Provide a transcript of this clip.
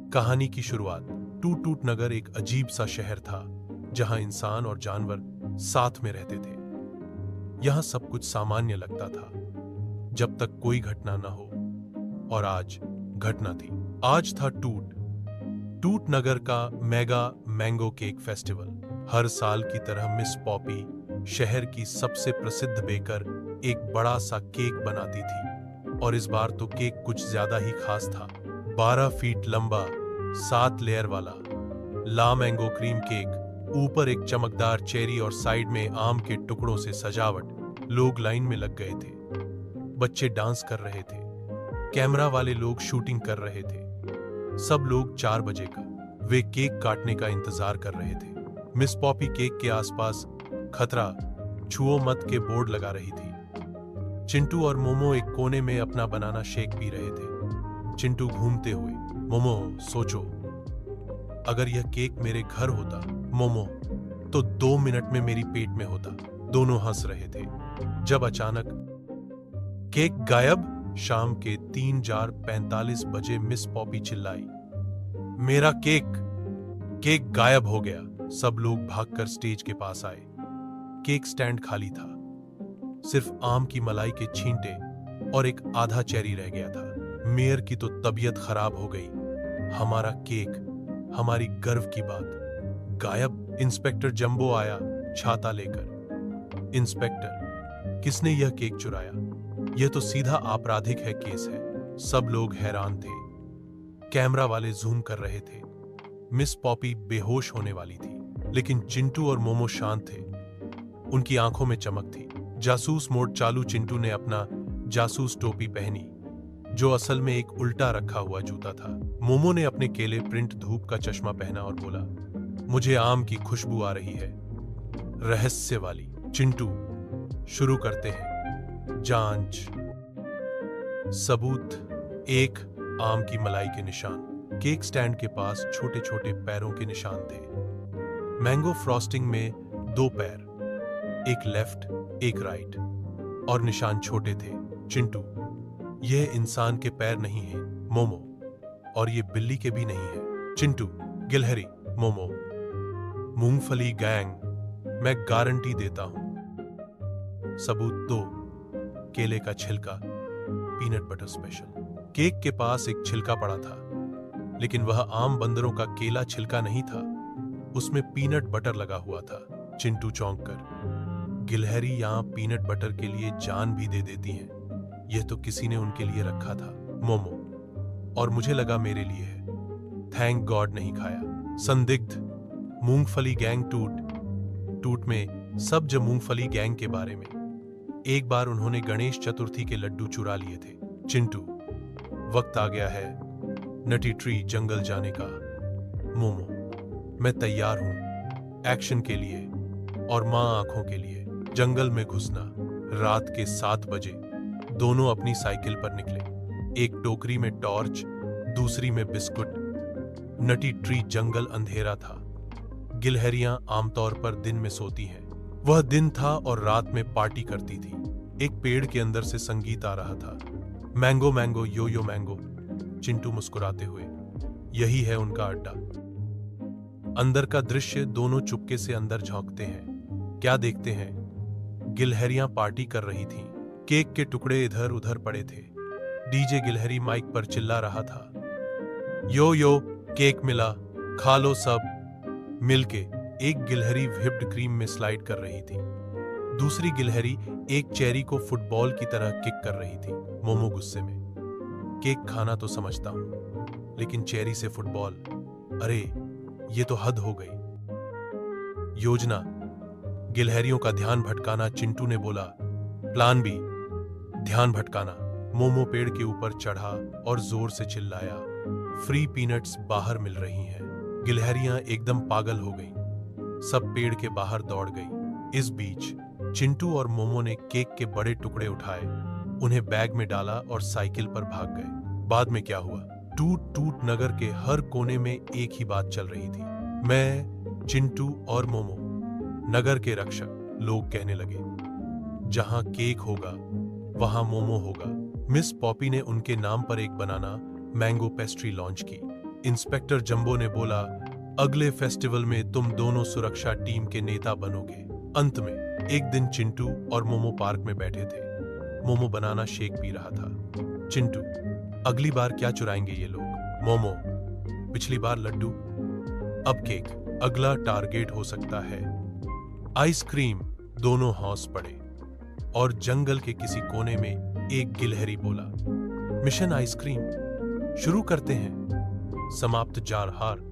कहानी की शुरुआत। टूट टूट नगर एक अजीब सा शहर था जहां इंसान और जानवर साथ में रहते थे। यहां सब कुछ सामान्य लगता था जब तक कोई घटना न हो, और आज घटना थी। आज था टूट टूट नगर का मेगा मैंगो केक फेस्टिवल। हर साल की तरह मिस पॉपी, शहर की सबसे प्रसिद्ध बेकर, एक बड़ा सा केक बनाती थी। और इस बार तो केक कुछ ज्यादा ही खास था। 12 फीट लंबा, 7 लेयर वाला ला मैंगो क्रीम केक, ऊपर एक चमकदार चेरी और साइड में आम के टुकड़ों से सजावट। लोग लाइन में लग गए थे, बच्चे डांस कर रहे थे, कैमरा वाले लोग शूटिंग कर रहे थे। सब लोग 4 बजे का वे केक काटने का इंतजार कर रहे थे। मिस पॉपी केक के आसपास खतरा, छुओ मत के बोर्ड लगा रही थी। चिंटू और मोमो एक कोने में अपना बनाना शेक पी रहे थे। चिंटू घूमते हुए, मोमो सोचो, अगर यह केक मेरे घर होता मोमो, तो 2 मिनट में मेरी पेट में होता। दोनों हंस रहे थे जब अचानक केक गायब। शाम के 3:45 बजे मिस पॉपी चिल्लाई, मेरा केक केक गायब हो गया। सब लोग भागकर स्टेज के पास आए। केक स्टैंड खाली था, सिर्फ आम की मलाई के छींटे और एक आधा चेरी रह गया था। मेयर की तो तबीयत खराब हो गई। हमारा केक, हमारी गर्व की बात, गायब। इंस्पेक्टर जंबो आया छाता लेकर। इंस्पेक्टर, किसने यह केक चुराया? यह तो सीधा आपराधिक है केस है। सब लोग हैरान थे। कैमरा वाले जूम कर रहे थे। मिस पॉपी बेहोश होने वाली थी, लेकिन चिंटू और मोमो शांत थे। उनकी आंखों में चमक थी। जासूस मोड चालू। चिंटू ने अपना जासूस टोपी पहनी, जो असल में एक उल्टा रखा हुआ जूता था। मोमो ने अपने केले प्रिंट धूप का चश्मा पहना और बोला, मुझे आम की खुशबू आ रही है, रहस्य वाली। चिंटू, शुरू करते हैं। जांच। सबूत 1, आम की मलाई के निशान। केक स्टैंड के पास छोटे छोटे पैरों के निशान थे। मैंगो फ्रॉस्टिंग में 2 पैर, एक लेफ्ट एक राइट, और निशान छोटे थे। चिंटू, यह इंसान के पैर नहीं हैं। मोमो, और ये बिल्ली के भी नहीं है। चिंटू, गिलहरी। मोमो, मूंगफली गैंग, मैं गारंटी देता हूं। सबूत 2, केले का छिलका, पीनट बटर स्पेशल। केक के पास एक छिलका पड़ा था, लेकिन वह आम बंदरों का केला छिलका नहीं था, उसमें पीनट बटर लगा हुआ था। चिंटू चौंक कर, गिलहरी यहां पीनट बटर के लिए जान भी दे देती हैं। यह तो किसी ने उनके लिए रखा था। मोमो, और मुझे लगा मेरे लिए है। थैंक गॉड नहीं खाया। संदिग्ध, मूंगफली गैंग। टूट में सब जो मूंगफली गैंग के बारे में। एक बार उन्होंने गणेश चतुर्थी के लड्डू चुरा लिए थे। चिंटू, वक्त आ गया है नटी ट्री जंगल जाने का। मोमो, मैं तैयार हूं एक्शन के लिए और मां आंखों के लिए। जंगल में घुसना। रात के 7 बजे दोनों अपनी साइकिल पर निकले। एक टोकरी में टॉर्च, दूसरी में बिस्कुट। नटी ट्री जंगल अंधेरा था। गिलहरियां आमतौर पर दिन में सोती हैं। वह दिन था और रात में पार्टी करती थी। एक पेड़ के अंदर से संगीत आ रहा था, मैंगो मैंगो यो यो मैंगो। चिंटू मुस्कुराते हुए, यही है उनका अड्डा। अंदर का दृश्य। दोनों चुपके से अंदर झांकते हैं। क्या देखते हैं? गिलहरियां पार्टी कर रही थीं। केक के टुकड़े इधर उधर पड़े थे। डीजे गिलहरी माइक पर चिल्ला रहा था, यो यो केक मिला, खा लो सब मिलके। एक गिलहरी व्हिप्ड क्रीम में स्लाइड कर रही थी। दूसरी गिलहरी एक चेरी को फुटबॉल की तरह किक कर रही थी। मोमो गुस्से में, केक खाना तो समझता हूं, लेकिन चेरी से फुटबॉल, अरे ये तो हद हो गई। योजना, गिलहरियों का ध्यान भटकाना। चिंटू ने बोला, प्लान बी, ध्यान भटकाना। मोमो पेड़ के ऊपर चढ़ा और जोर से चिल्लाया, फ्री पीनट्स बाहर मिल रही हैं। गिलहरियां एकदम पागल हो गईं। सब पेड़ के बाहर दौड़ गई। इस बीच चिंटू और मोमो ने केक के बड़े टुकड़े उठाए, उन्हें बैग में डाला और साइकिल पर भाग गए। बाद में क्या हुआ? टूट टूट नगर के हर कोने में एक ही बात चल रही थी, मैं, चिंटू और मोमो नगर के रक्षक। लोग कहने लगे, जहां केक होगा वहां मोमो होगा। मिस पॉपी ने उनके नाम पर एक बनाना मैंगो पेस्ट्री लॉन्च की। इंस्पेक्टर जंबो ने बोला, अगले फेस्टिवल में तुम दोनों सुरक्षा टीम के नेता बनोगे। अंत में एक दिन चिंटू और मोमो पार्क में बैठे थे। मोमो बनाना शेक पी रहा था। चिंटू, अगली बार क्या चुराएंगे ये लोग? मोमो, पिछली बार लड्डू, अब केक। अगला टारगेट हो सकता है आइसक्रीम। दोनों हौस पड़े और जंगल के किसी कोने में एक गिलहरी बोला, मिशन आइसक्रीम शुरू करते हैं। समाप्त। जार हार।